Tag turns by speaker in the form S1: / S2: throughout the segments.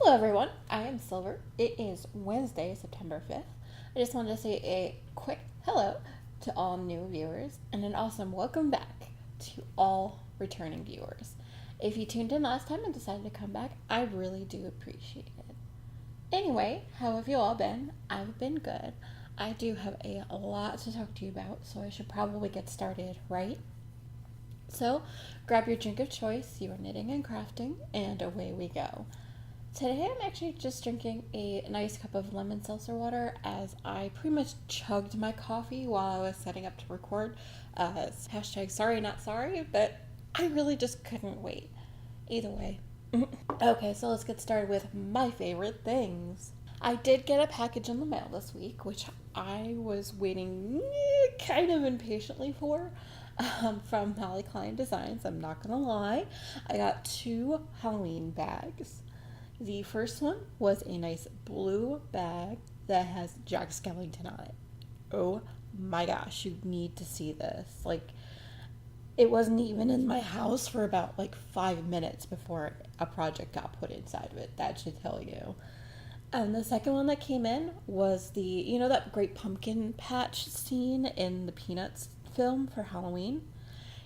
S1: Hello, everyone. I am Silver. It is Wednesday, September 5th. I just wanted to say a quick hello to all new viewers and an awesome welcome back to all returning viewers. If you tuned in last time and decided to come back, I really do appreciate it. Anyway, how have you all been? I've been good. I do have a lot to talk to you about, so I should probably get started, right? So, grab your drink of choice, you are knitting and crafting, and away we go. Today I'm actually just drinking a nice cup of lemon seltzer water as I pretty much chugged my coffee while I was setting up to record. Hashtag sorry not sorry, but I really just couldn't wait. Either way. Okay, so let's get started with my favorite things. I did get a package in the mail this week, which I was waiting kind of impatiently for, from Molly Klein Designs. I'm not gonna lie. I got two Halloween bags. The first one was a nice blue bag that has Jack Skellington on it. Oh my gosh, you need to see this. It wasn't even in my house for about 5 minutes before a project got put inside of it. That should tell you. And the second one that came in was that great pumpkin patch scene in the Peanuts film for Halloween?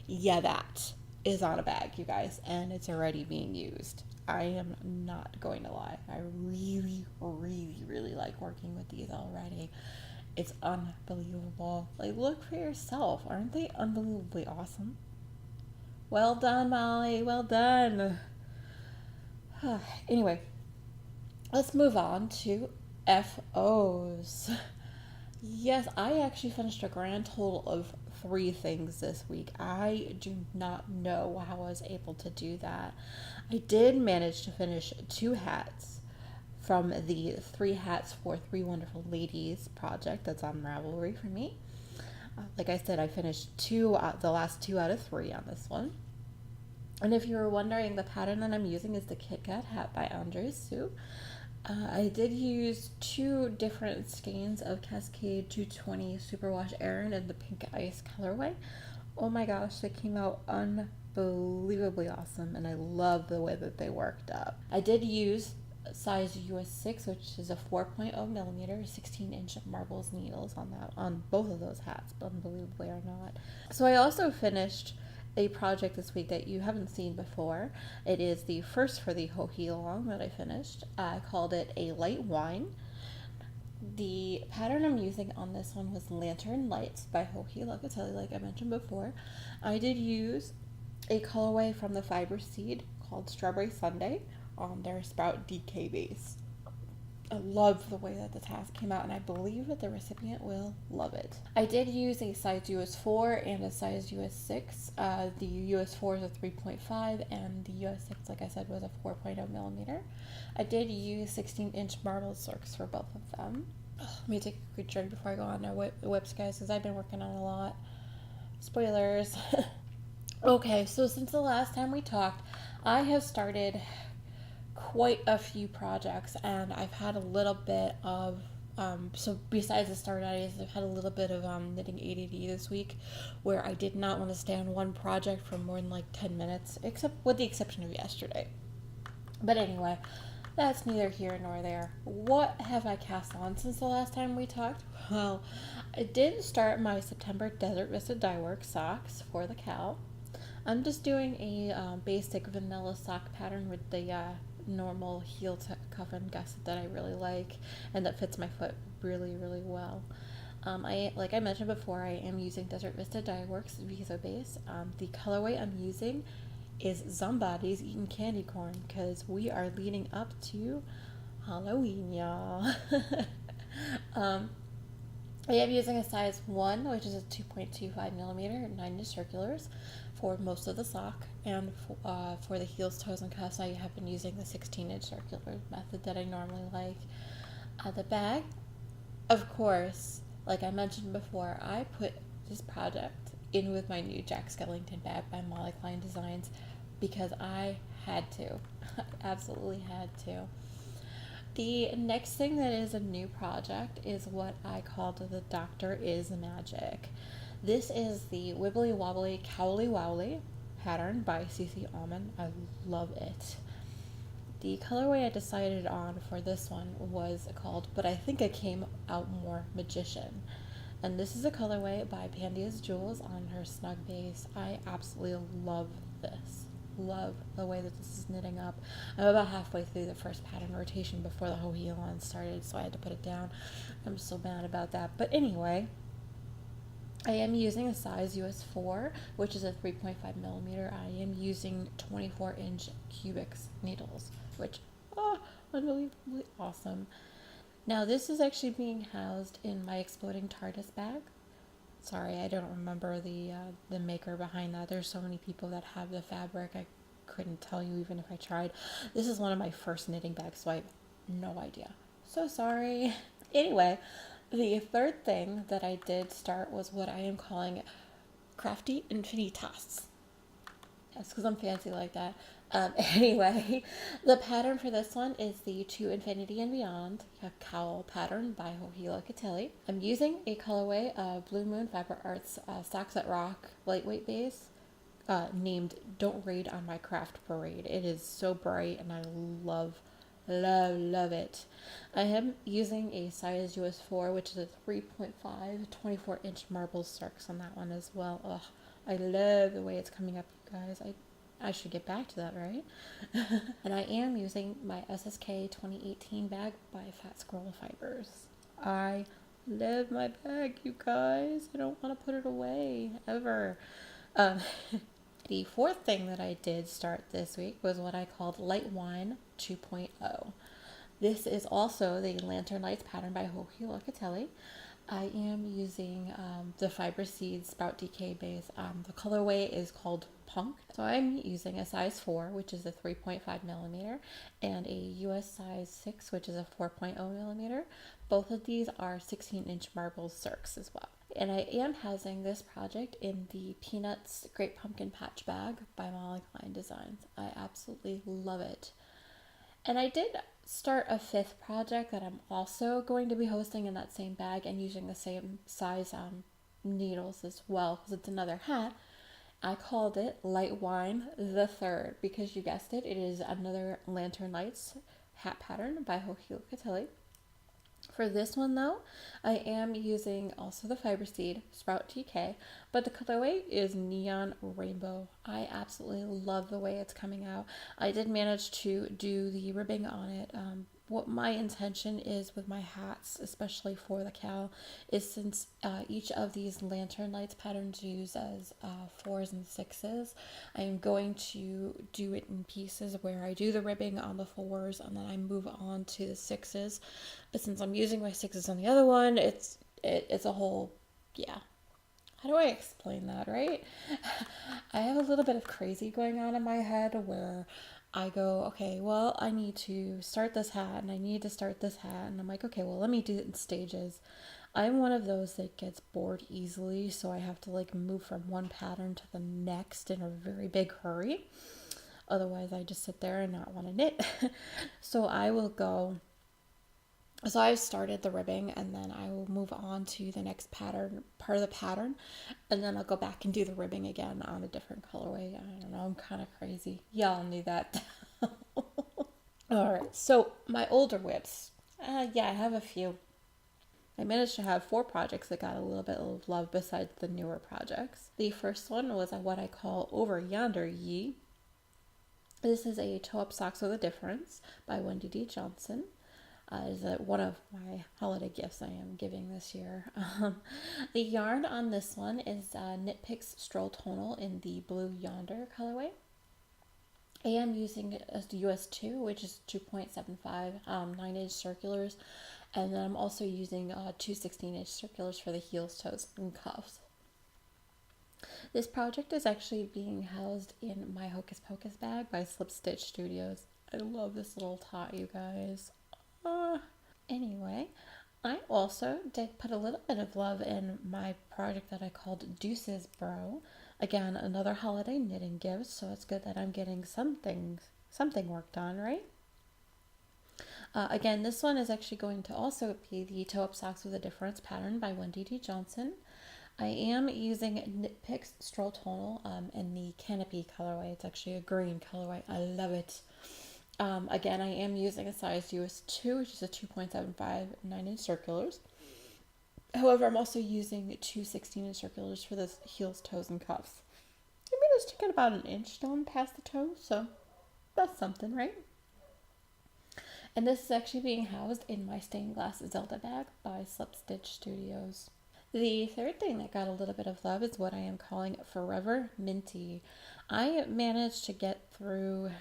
S1: Yeah, that is on a bag, you guys, and it's already being used. I am not going to lie. I really, really, really like working with these already. It's unbelievable. Look for yourself. Aren't they unbelievably awesome? Well done, Molly. Well done. Anyway, let's move on to FOs. Yes, I actually finished a grand total of 3 things this week. I do not know how I was able to do that. I did manage to finish 2 hats from the 3 hats for 3 wonderful ladies project that's on Ravelry for me. Like I said, I finished the last 2 out of 3 on this one. And if you were wondering, the pattern that I'm using is the Kit Kat hat by Andre Sue. I did use 2 different skeins of Cascade 220 Superwash Aran in the pink ice colorway. Oh my gosh, they came out unbelievably awesome, and I love the way that they worked up. I did use size US 6, which is a 4.0 millimeter 16-inch marbles needles on both of those hats, unbelievably or not. So I also finished a project this week that you haven't seen before. It is the first for the Hohi Long that I finished. I called it a light wine. The pattern I'm using on this one was Lantern Lights by Hohi Locatelli, like I mentioned before. I did use a colorway from the Fiber Seed called Strawberry Sundae on their Sprout DK base. I love the way that the task came out, and I believe that the recipient will love it. I did use a size US 4 and a size US 6. The US 4 is a 3.5, and the US 6, like I said, was a 4.0 millimeter. I did use 16-inch marble circs for both of them. Let me take a quick drink before I go on our whips, guys, because I've been working on a lot. Spoilers. Okay, so since the last time we talked, I have started quite a few projects, and I've had a little bit of so besides the start ideas, I've had a little bit of knitting ADD this week, where I did not want to stay on one project for more than 10 minutes, except with the exception of yesterday. But anyway, that's neither here nor there. What have I cast on since the last time we talked? Well, I did start my September Desert Vista Dye Work socks for the cow. I'm just doing a basic vanilla sock pattern with the normal heel cuff and gusset that I really like and that fits my foot really, really well. Like I mentioned before, I am using Desert Vista Dye Works Visa base. The colorway I'm using is Somebody's Eating Candy Corn, because we are leading up to Halloween, y'all. I am using a size 1, which is a 2.25 millimeter 9-inch circulars for most of the sock, and for the heels, toes, and cuffs, I have been using the 16-inch circular method that I normally like. The bag, of course, like I mentioned before, I put this project in with my new Jack Skellington bag by Molly Klein Designs because I had to. I absolutely had to. The next thing that is a new project is what I called the Doctor is Magic. This is the Wibbly Wobbly Cowly Wowly pattern by CC Almond. I love it. The colorway I decided on for this one was called, but I think it came out more Magician. And this is a colorway by Pandia's Jewels on her Snug Base. I absolutely love this. Love the way that this is knitting up. I'm about halfway through the first pattern rotation before the Hohelon started, so I had to put it down. I'm so mad about that. But anyway, I am using a size US 4, which is a 3.5 millimeter. I am using 24-inch cubics needles, which, unbelievably awesome. Now this is actually being housed in my Exploding TARDIS bag. Sorry, I don't remember the maker behind that. There's so many people that have the fabric, I couldn't tell you even if I tried. This is one of my first knitting bags, so I have no idea. So sorry. Anyway, the third thing that I did start was what I am calling Crafty Infinitas. Yes, because I'm fancy like that. Anyway, the pattern for this one is the To Infinity and Beyond cowl pattern by Hohila Katili. I'm using a colorway of Blue Moon Fiber Arts Stocks at Rock lightweight base named Don't Raid on My Craft Parade. It is so bright and I love it. I am using a size US 4, which is a 3.5 24-inch marble circs on that one as well. Ugh, I love the way it's coming up, you guys. I should get back to that, right? And I am using my SSK 2018 bag by Fat Squirrel Fibers. I love my bag, you guys. I don't want to put it away, ever. Um, the fourth thing that I did start this week was what I called Light Wine 2.0. This is also the Lantern Lights pattern by Hoki Locatelli. I am using the Fiber Seeds Sprout DK base. The colorway is called Punk. So I'm using a size 4, which is a 3.5 millimeter, and a US size 6, which is a 4.0 millimeter. Both of these are 16-inch marble circs as well. And I am housing this project in the Peanuts Great Pumpkin Patch bag by Molly Klein Designs. I absolutely love it. And I did start a fifth project that I'm also going to be hosting in that same bag and using the same size needles as well, because it's another hat. I called it Light Wine the Third because you guessed it, it is another Lantern Lights hat pattern by Hoki Locatelli. For this one though, I am using also the Fiber Seed Sprout TK, but the colorway is Neon Rainbow. I absolutely love the way it's coming out. I did manage to do the ribbing on it. What my intention is with my hats, especially for the cowl, is since each of these Lantern Lights patterns use as 4s and 6s, I am going to do it in pieces where I do the ribbing on the 4s and then I move on to the 6s. But since I'm using my 6s on the other one, it's a whole, yeah. How do I explain that, right? I have a little bit of crazy going on in my head where I go, okay, well, I need to start this hat and I need to start this hat. And I'm like, okay, well, let me do it in stages. I'm one of those that gets bored easily, so I have to like move from one pattern to the next in a very big hurry. Otherwise, I just sit there and not want to knit. So I will go. So I've started the ribbing and then I will move on to the next pattern, part of the pattern, and then I'll go back and do the ribbing again on a different colorway. I don't know, I'm kind of crazy. Y'all knew that. Alright, so my older whips. Yeah, I have a few. I managed to have 4 projects that got a little bit of love besides the newer projects. The first one was what I call Over Yonder Ye. This is a toe-up socks with a difference by Wendy D. Johnson. Is one of my holiday gifts I am giving this year. The yarn on this one is Knit Picks Stroll Tonal in the Blue Yonder colorway. I am using a US 2, which is 2.75 9-inch circulars, and then I'm also using 2 16-inch circulars for the heels, toes, and cuffs. This project is actually being housed in my Hocus Pocus bag by Slip Stitch Studios. I love this little tot, you guys. Anyway, I also did put a little bit of love in my project that I called Deuces Bro. Again, another holiday knitting gift, so it's good that I'm getting something worked on, right? Again, this one is actually going to also be the Toe Up Socks with a Difference pattern by Wendy D. Johnson. I am using Knit Picks Stroll Tonal in the Canopy colorway. It's actually a green colorway. I love it. Again, I am using a size US 2, which is a 2.75 9-inch circulars. However, I'm also using two 16-inch circulars for the heels, toes, and cuffs. I managed to get about an inch down past the toes, so that's something, right? And this is actually being housed in my stained glass Zelda bag by Slipstitch Studios. The third thing that got a little bit of love is what I am calling Forever Minty. I managed to get through,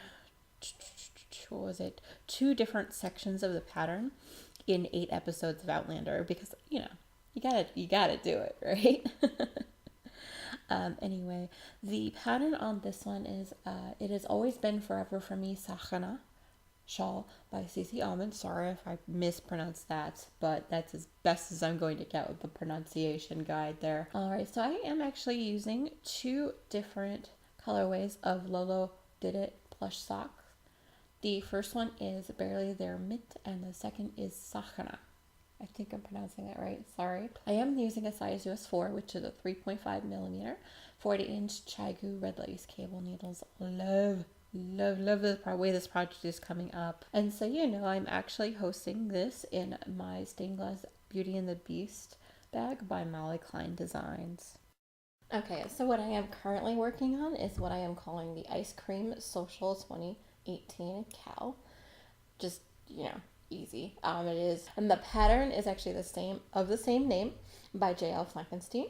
S1: what was it, two different sections of the pattern in 8 episodes of Outlander because, you gotta do it, right? Anyway, the pattern on this one is It Has Always Been Forever for Me, Sahana Shawl by Cece Almond. Sorry if I mispronounced that, but that's as best as I'm going to get with the pronunciation guide there. Alright, so I am actually using two different colorways of Lolo Did It plush socks. The first one is Barely There Mint, and the second is Sahana. I think I'm pronouncing that right. Sorry. I am using a size US 4, which is a 3.5 millimeter, 40-inch Chigu red lace cable needles. Love the way this project is coming up. And so, I'm actually hosting this in my stained glass Beauty and the Beast bag by Molly Klein Designs. Okay, so what I am currently working on is what I am calling the Ice Cream Social 2018 Cal. Just, easy. It is, and the pattern is actually the same name by J.L. Frankenstein.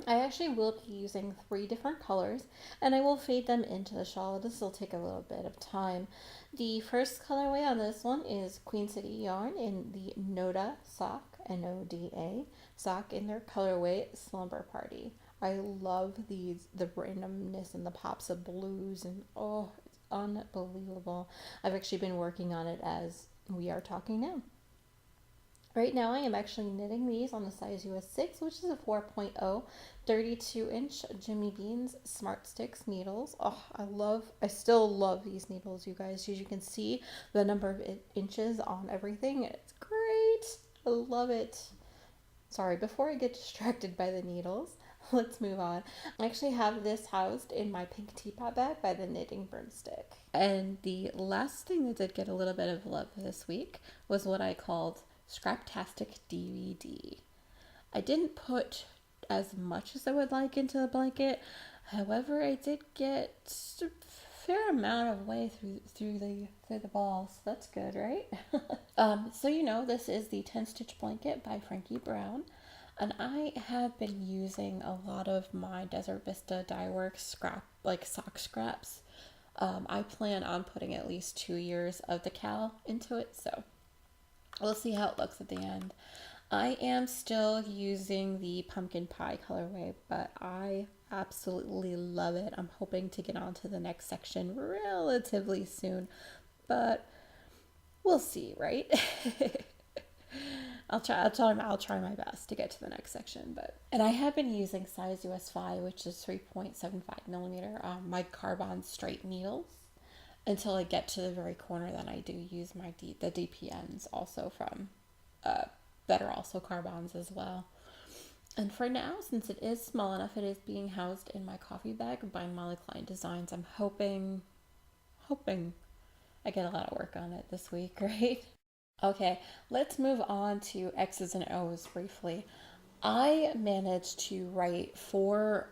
S1: I actually will be using 3 different colors and I will fade them into the shawl. This will take a little bit of time. The first colorway on this one is Queen City Yarn in the Noda sock, Noda sock in their colorway Slumber Party. I love the randomness and the pops of blues and it's unbelievable. I've actually been working on it as we are talking now. Right now I am actually knitting these on the size US 6, which is a 4.0 32-inch Jimmy Beans Smart Sticks needles. I still love these needles, you guys. As you can see, the number of inches on everything, it's great. I love it. Sorry, before I get distracted by the needles, let's move on. I actually have this housed in my pink teapot bag by the Knitting Broomstick. And the last thing that did get a little bit of love this week was what I called Scraptastic DVD. I didn't put as much as I would like into the blanket. However, I did get a fair amount of way through the balls. So that's good, right? So this is the 10 stitch blanket by Frankie Brown. And I have been using a lot of my Desert Vista Dye Works sock scraps. I plan on putting at least 2 years of the cal into it, so we'll see how it looks at the end. I am still using the pumpkin pie colorway, but I absolutely love it. I'm hoping to get on to the next section relatively soon, but we'll see, right? I'll try my best to get to the next section, and I have been using size US 5, which is 3.75 millimeter, my Carbon straight needles until I get to the very corner. Then I do use the DPNs also from that are also Carbons as well. And for now, since it is small enough, it is being housed in my coffee bag by Molly Klein Designs. I'm hoping I get a lot of work on it this week, right? Okay, let's move on to X's and O's briefly. I managed to write 4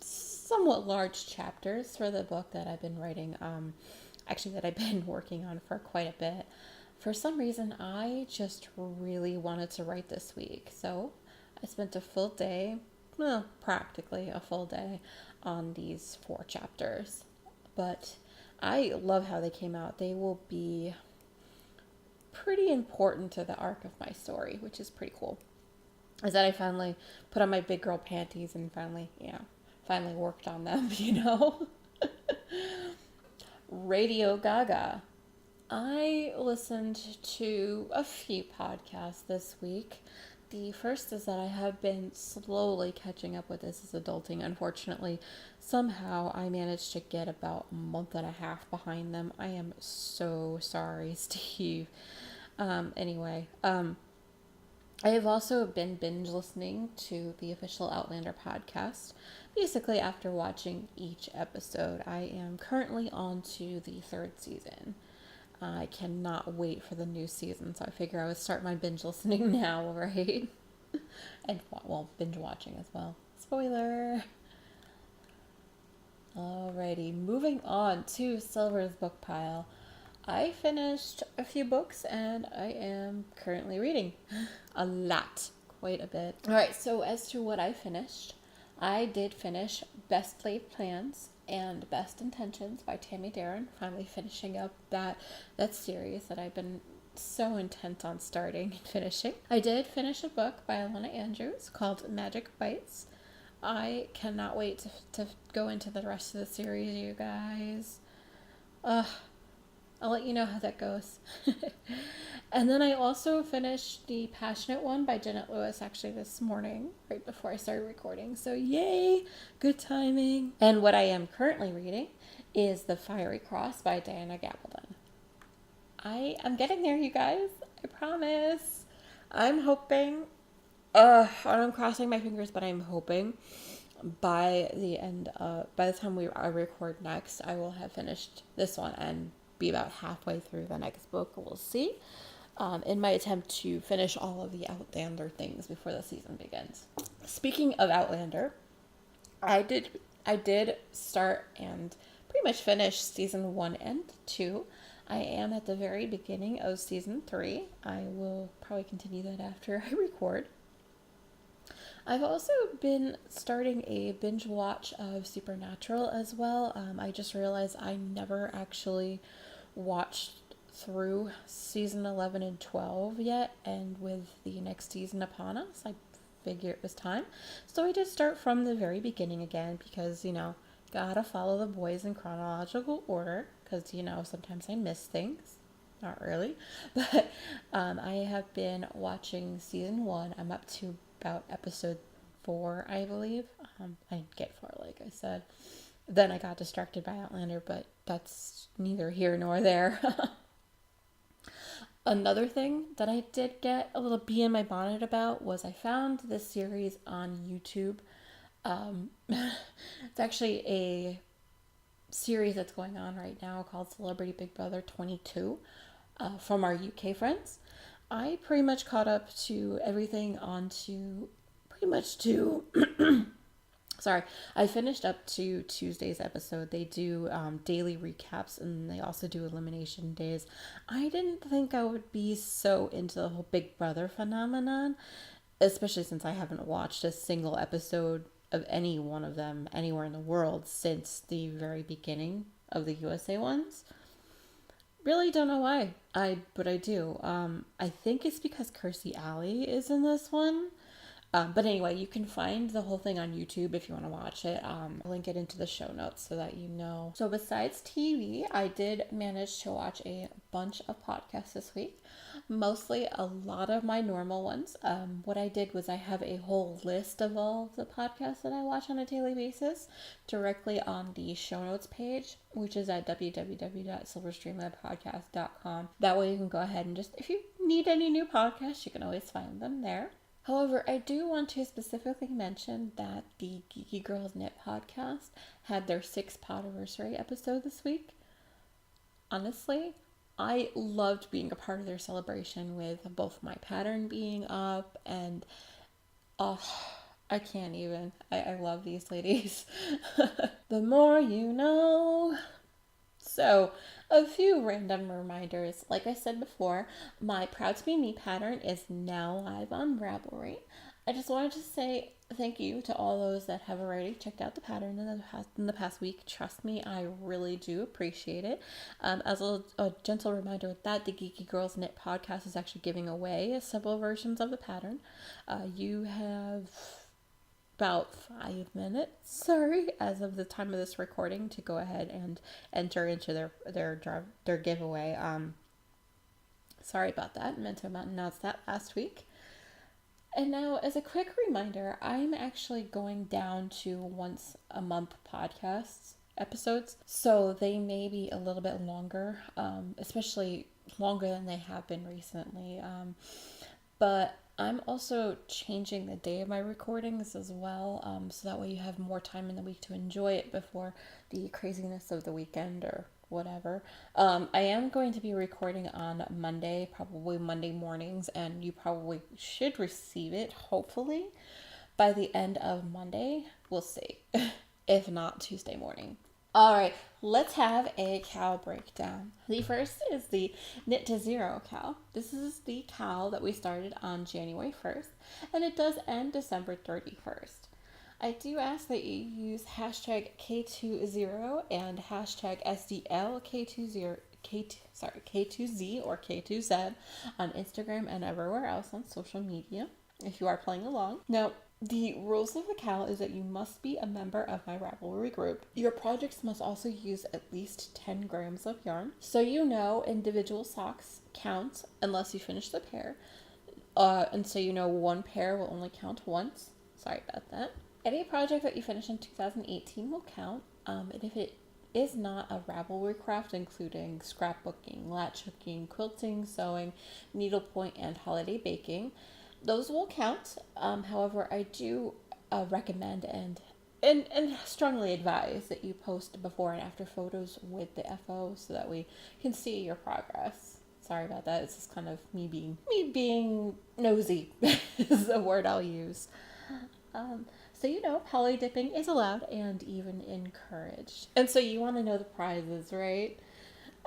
S1: somewhat large chapters for the book that I've been writing, that I've been working on for quite a bit. For some reason, I just really wanted to write this week, so I spent a full day, practically a full day, on these 4 chapters. But I love how they came out. They will be pretty important to the arc of my story, which is pretty cool. Is that I finally put on my big girl panties and finally worked on them, Radio Gaga. I listened to a few podcasts this week. The first is that I have been slowly catching up with This Is Adulting. Unfortunately, somehow I managed to get about a month and a half behind them. I am so sorry, Steve. Anyway, I have also been binge listening to the official Outlander podcast. Basically, after watching each episode, I am currently on to the third season. I cannot wait for the new season, so I figure I would start my binge listening now, right? And, well, binge watching as well. Spoiler! Alrighty, moving on to Silver's book pile. I finished a few books and I am currently reading a lot, quite a bit. Alright, so as to what I finished, I did finish Best Laid Plans and Best Intentions by Tammy Darren, finally finishing up that series that I've been so intent on starting and finishing. I did finish a book by Alana Andrews called Magic Bites. I cannot wait to go into the rest of the series, you guys. I'll let you know how that goes. And then I also finished the Passionate One by Jeanette Lewis actually this morning, right before I started recording. So yay, good timing. And what I am currently reading is The Fiery Cross by Diana Gabaldon. I am getting there, you guys. I promise. I'm hoping, I'm crossing my fingers, but I'm hoping by the time I record next, I will have finished this one and be about halfway through the next book. We'll see. In my attempt to finish all of the Outlander things before the season begins. Speaking of Outlander, I did start and pretty much finish season 1 and 2. I am at the very beginning of season 3. I will probably continue that after I record. I've also been starting a binge watch of Supernatural as well. I just realized I never actually watched through season 11 and 12 yet, and with the next season upon us, I figured it was time. So I did start from the very beginning again because, gotta follow the boys in chronological order because, sometimes I miss things. Not really. But I have been watching season 1. I'm up to about episode 4, I believe. I didn't get far, like I said. Then I got distracted by Outlander, but that's neither here nor there. Another thing that I did get a little bee in my bonnet about was I found this series on YouTube. It's actually a series that's going on right now called Celebrity Big Brother 22 from our UK friends. I pretty much caught up to everything sorry, I finished up to Tuesday's episode. They do daily recaps and they also do elimination days. I didn't think I would be so into the whole Big Brother phenomenon, especially since I haven't watched a single episode of any one of them anywhere in the world since the very beginning of the USA ones. Really don't know why, but I do. I think it's because Kirstie Alley is in this one. But anyway, you can find the whole thing on YouTube if you want to watch it. I'll link it into the show notes so that you know. So besides TV, I did manage to watch a bunch of podcasts this week. Mostly a lot of my normal ones. What I did was I have a whole list of all of the podcasts that I watch on a daily basis directly on the show notes page, which is at www.silverstreamlabpodcast.com. That way you can go ahead and just, if you need any new podcasts, you can always find them there. However, I do want to specifically mention that the Geeky Girls Knit podcast had their 6th podiversary episode this week. Honestly, I loved being a part of their celebration with both my pattern being up and, I can't even. I love these ladies. The more you know. So, a few random reminders. Like I said before, my Proud to Be Me pattern is now live on Ravelry. I just wanted to say thank you to all those that have already checked out the pattern in the past week. Trust me, I really do appreciate it. As a gentle reminder with that, the Geeky Girls Knit podcast is actually giving away several versions of the pattern. You have about 5 minutes, as of the time of this recording, to go ahead and enter into their giveaway. Sorry about that. I meant to announce that last week. And now, as a quick reminder, I'm actually going down to once a month podcasts episodes, so they may be a little bit longer, especially longer than they have been recently. But I'm also changing the day of my recordings as well, so that way you have more time in the week to enjoy it before the craziness of the weekend or whatever. I am going to be recording on Monday, probably Monday mornings, and you probably should receive it, hopefully, by the end of Monday. We'll see. If not, Tuesday morning. All right, let's have a cow breakdown. The first is the Knit to Zero cow. This is the cow that we started on January 1st, and it does end December 31st. I do ask that you use hashtag K20 and hashtag SDL K2Z or K2Z on Instagram and everywhere else on social media if you are playing along. Now, the rules of the cow is that you must be a member of my Ravelry group. Your projects must also use at least 10 grams of yarn. So you know individual socks count unless you finish the pair. And so you know one pair will only count once. Sorry about that. Any project that you finish in 2018 will count. And if it is not a Ravelry craft, including scrapbooking, latch hooking, quilting, sewing, needlepoint, and holiday baking, those will count. However, I do recommend and strongly advise that you post before and after photos with the FO so that we can see your progress. Sorry about that. It's just kind of me being nosy is the word I'll use. So you know, poly dipping is allowed and even encouraged. And so you want to know the prizes, right?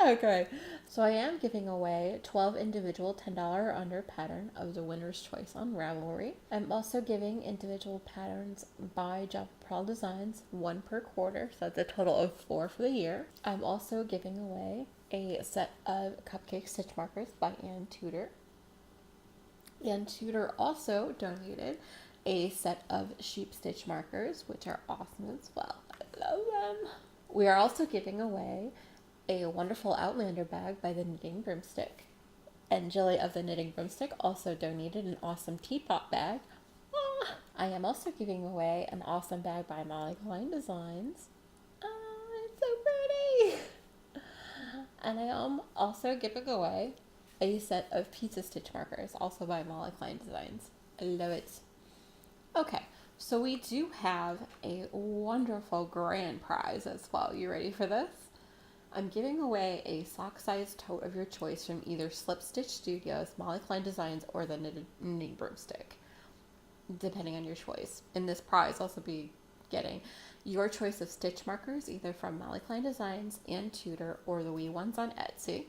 S1: Okay, so I am giving away 12 individual $10 or under pattern of the winner's choice on Ravelry. I'm also giving individual patterns by Java Pearl Designs, 1 per quarter, so that's a total of 4 for the year. I'm also giving away a set of cupcake stitch markers by Ann Tudor. Ann Tudor also donated a set of sheep stitch markers, which are awesome as well. I love them. We are also giving away a wonderful Outlander bag by the Knitting Broomstick. And Jilly of the Knitting Broomstick also donated an awesome teapot bag. I am also giving away an awesome bag by Molly Klein Designs. Oh, it's so pretty! And I am also giving away a set of pizza stitch markers, also by Molly Klein Designs. I love it. Okay, so we do have a wonderful grand prize as well. You ready for this? I'm giving away a sock-sized tote of your choice from either Slip Stitch Studios, Molly Klein Designs, or the Knitting Broomstick, depending on your choice. And this prize also be getting your choice of stitch markers, either from Molly Klein Designs, Ann Tudor, or the wee ones on Etsy.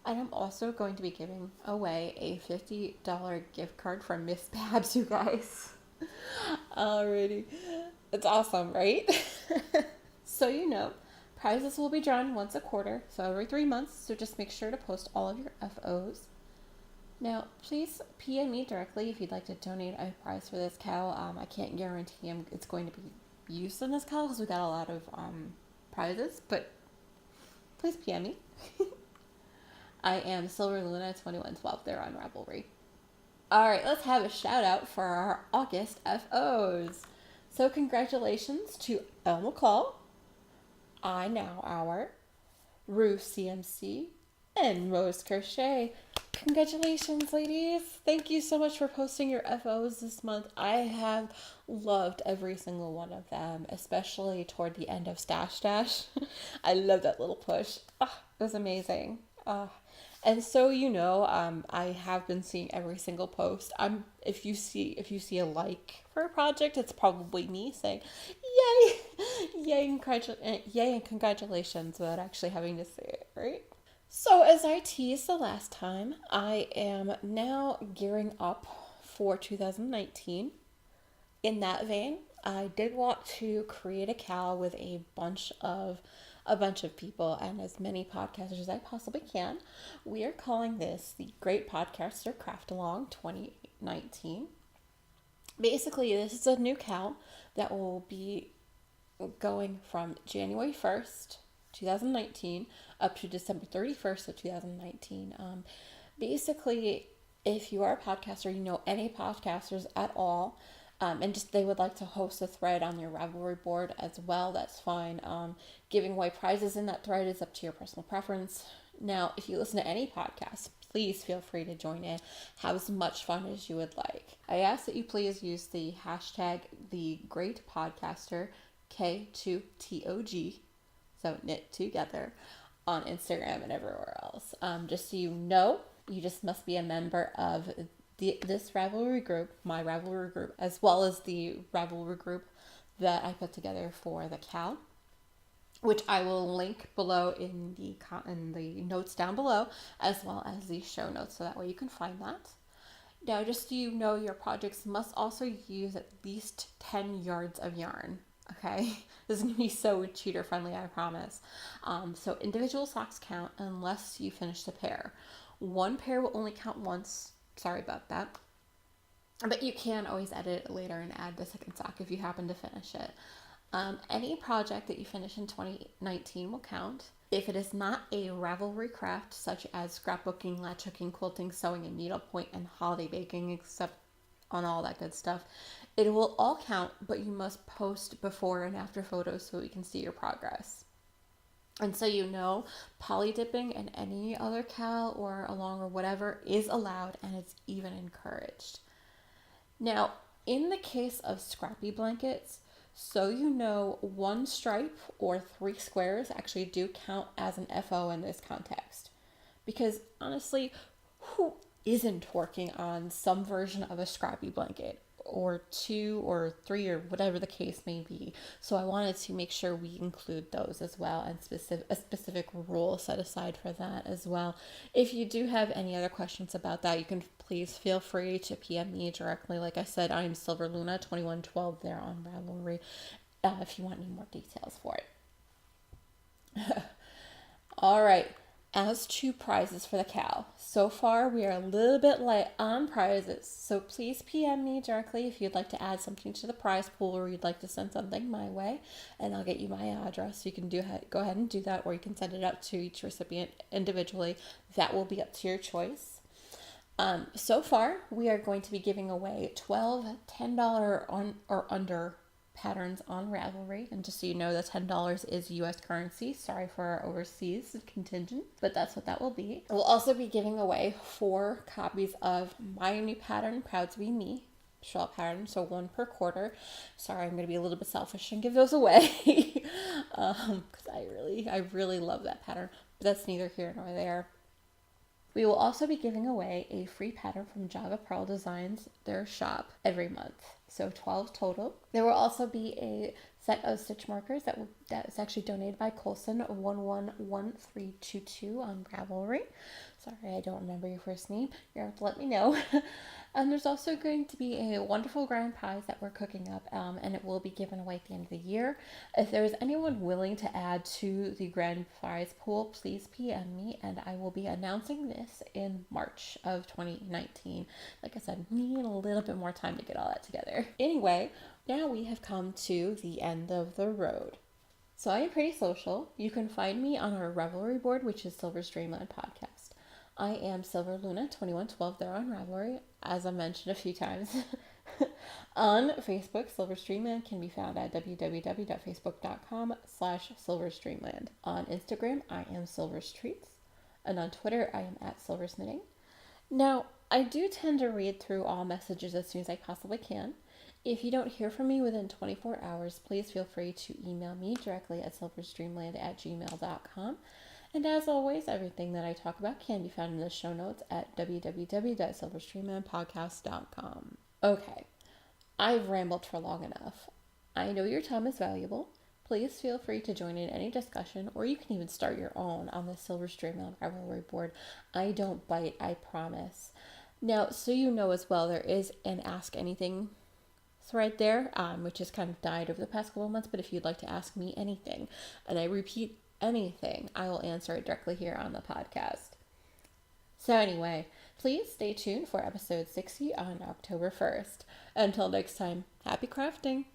S1: And I'm also going to be giving away a $50 gift card from Miss Babs, you guys. Alrighty. It's awesome, right? So you know, prizes will be drawn once a quarter, so every 3 months, so just make sure to post all of your FOs. Now, please PM me directly if you'd like to donate a prize for this cow. I can't guarantee it's going to be used in this cow because we got a lot of prizes, but please PM me. I am Silver Luna 2112 there on Ravelry. Alright, let's have a shout out for our August FOs. So congratulations to Elle McCall, I Now Hour, Rue CMC, and Rose Crochet. Congratulations, ladies. Thank you so much for posting your FOs this month. I have loved every single one of them, especially toward the end of Stash Dash. I love that little push. It was amazing. And so you know, I have been seeing every single post. If you see a like for a project, it's probably me saying, "Yay, yay, and congratulations," without actually having to say it, right? So as I teased the last time, I am now gearing up for 2019. In that vein, I did want to create a cal with a bunch of people and as many podcasters as I possibly can. We are calling this the Great Podcaster Craft Along 2019. Basically, this is a new cal that will be going from January 1st, 2019 up to December 31st of 2019. Basically, if you are a podcaster, you know any podcasters at all, and just they would like to host a thread on your Ravelry board as well, that's fine. Giving away prizes in that thread is up to your personal preference. Now, if you listen to any podcast, please feel free to join in. Have as much fun as you would like. I ask that you please use the hashtag #TheGreatPodcaster, K2TOG, so knit together, on Instagram and everywhere else. Just so you know, you just must be a member of this Ravelry group, my Ravelry group, as well as the Ravelry group that I put together for the Cal, which I will link below in the notes down below, as well as the show notes, so that way you can find that. Now, just so you know, your projects must also use at least 10 yards of yarn. Okay, this is gonna be so cheater friendly, I promise. So individual socks count unless you finish the pair. One pair will only count once. Sorry about that. But you can always edit it later and add the second sock if you happen to finish it. Any project that you finish in 2019 will count. If it is not a Ravelry craft, such as scrapbooking, latch hooking, quilting, sewing, and needlepoint, and holiday baking, except on all that good stuff, it will all count, but you must post before and after photos so we can see your progress. And so you know, poly dipping and any other cal or along or whatever is allowed, and it's even encouraged. Now, in the case of scrappy blankets, so you know, 1 stripe or 3 squares actually do count as an FO in this context. Because honestly, who isn't working on some version of a scrappy blanket, or 2 or 3 or whatever the case may be? So I wanted to make sure we include those as well, and a specific rule set aside for that as well. If you do have any other questions about that, you can please feel free to PM me directly. Like I said, I am Silver Luna 2112 there on Ravelry, if you want any more details for it. All right. As to prizes for the Cal, so far we are a little bit light on prizes, so please PM me directly if you'd like to add something to the prize pool, or you'd like to send something my way, and I'll get you my address. You can go ahead and do that, or you can send it out to each recipient individually. That will be up to your choice. So far, we are going to be giving away 12 $10 on or under patterns on Ravelry, and just so you know, the $10 is US currency. Sorry for our overseas contingent, but that's what that will be. We'll also be giving away 4 copies of my new pattern, Proud to Be Me shawl pattern, so 1 per quarter. Sorry, I'm going to be a little bit selfish and give those away because I really love that pattern, but that's neither here nor there. We will also be giving away a free pattern from Java Pearl Designs, their shop, every month. So 12 total. There will also be a set of stitch markers that is actually donated by Colson 111322 on Ravelry. Sorry, I don't remember your first name. You're going to have to let me know. And there's also going to be a wonderful grand prize that we're cooking up, and it will be given away at the end of the year. If there is anyone willing to add to the grand prize pool, please PM me, and I will be announcing this in March of 2019. Like I said, need a little bit more time to get all that together. Anyway, now we have come to the end of the road. So I am pretty social. You can find me on our Ravelry board, which is Silver's Dreamland Podcast. I am Silver Luna 2112 there on Ravelry, as I mentioned a few times. On Facebook, Silver's Dreamland can be found at www.facebook.com/Silver's Dreamland. On Instagram, I am Silver's Treats, and on Twitter, I am at Silver's Knitting. Now, I do tend to read through all messages as soon as I possibly can. If you don't hear from me within 24 hours, please feel free to email me directly at silversdreamland@gmail.com. And as always, everything that I talk about can be found in the show notes at www.silverstreamlandpodcast.com. Okay, I've rambled for long enough. I know your time is valuable. Please feel free to join in any discussion, or you can even start your own on the Silver's Dreamland Ravelry board. I don't bite, I promise. Now, so you know as well, there is an Ask Anything thread there, which has kind of died over the past couple of months, but if you'd like to ask me anything, and I repeat, anything, I will answer it directly here on the podcast. So anyway, please stay tuned for episode 60 on October 1st. Until next time, happy crafting!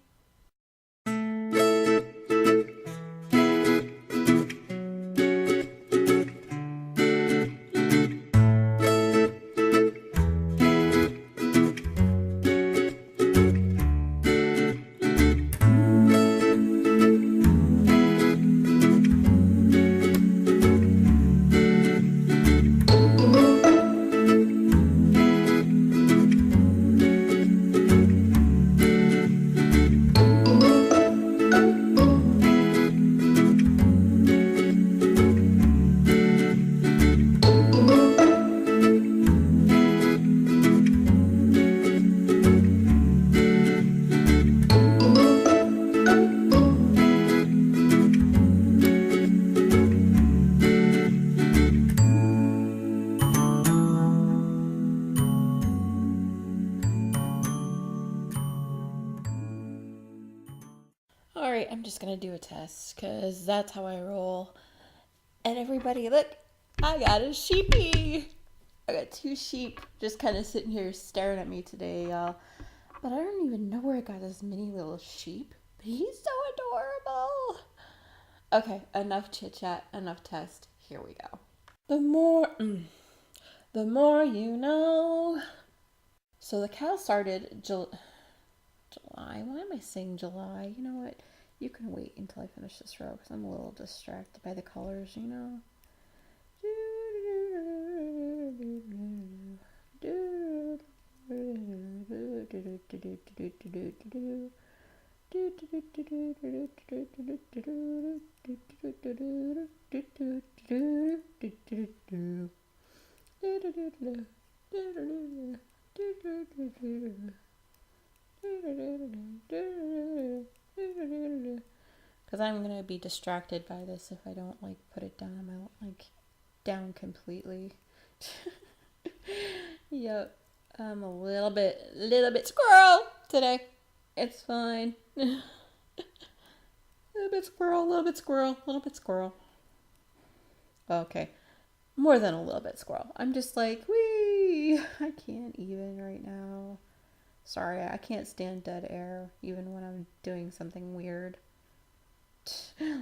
S1: I'm just gonna do a test because that's how I roll. And everybody, look, I got a sheepy. I got two sheep just kind of sitting here staring at me today, y'all. But I don't even know where I got this mini little sheep. But he's so adorable. Okay, enough chit chat, enough test. Here we go. The more you know. So the cow started July. Why am I saying July? You know what? You can wait until I finish this row because I'm a little distracted by the colors, you know? Because I'm gonna be distracted by this if I don't like put it down. I'm like down completely. Yep, I'm a little bit squirrel today. It's fine. Little bit squirrel, little bit squirrel, little bit squirrel. Okay, more than a little bit squirrel. I'm just like, wee. I can't even right now. Sorry, I can't stand dead air even when I'm doing something weird.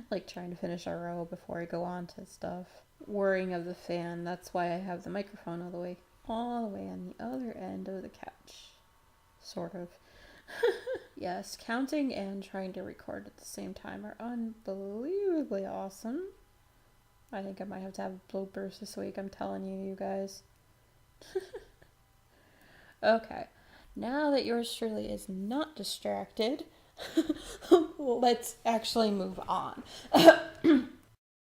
S1: Like trying to finish a row before I go on to stuff. Worrying of the fan. That's why I have the microphone all the way on the other end of the couch. Sort of. Yes, counting and trying to record at the same time are unbelievably awesome. I think I might have to have bloopers this week, I'm telling you guys. Okay, now that yours truly is not distracted, let's actually move on.